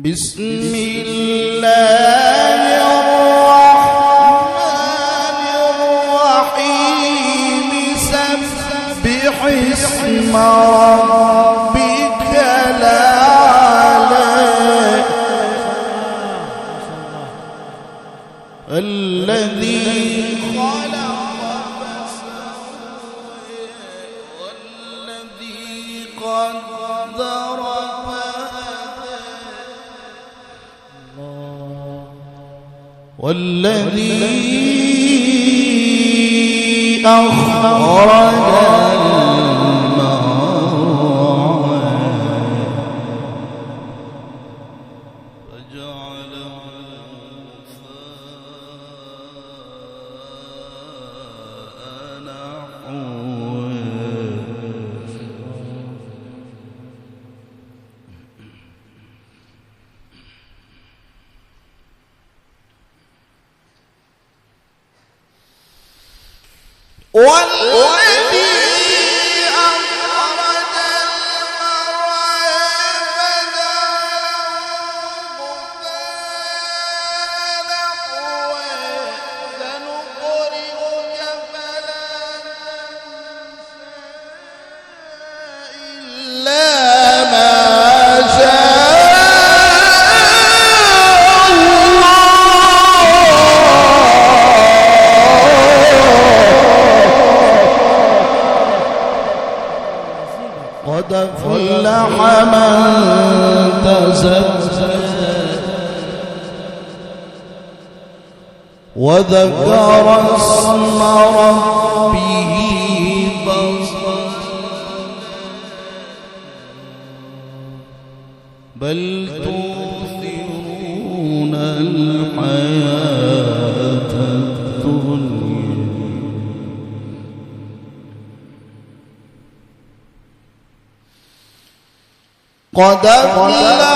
بسم الله الرحمن الرحيم سبح اسم ربك الأعلى الذي خلق فسوى والذي قدر والذي أخرج المرعى فجعله غثاء نحوه والذي أخرج المرعى فجعله غثاء نحوه سنقرئك فلا تنسى إلا ما شاء قد أفلح من تزكى وذكر اسم ربه فصلى بل تؤثرون الحياة الدنيا قد أفلح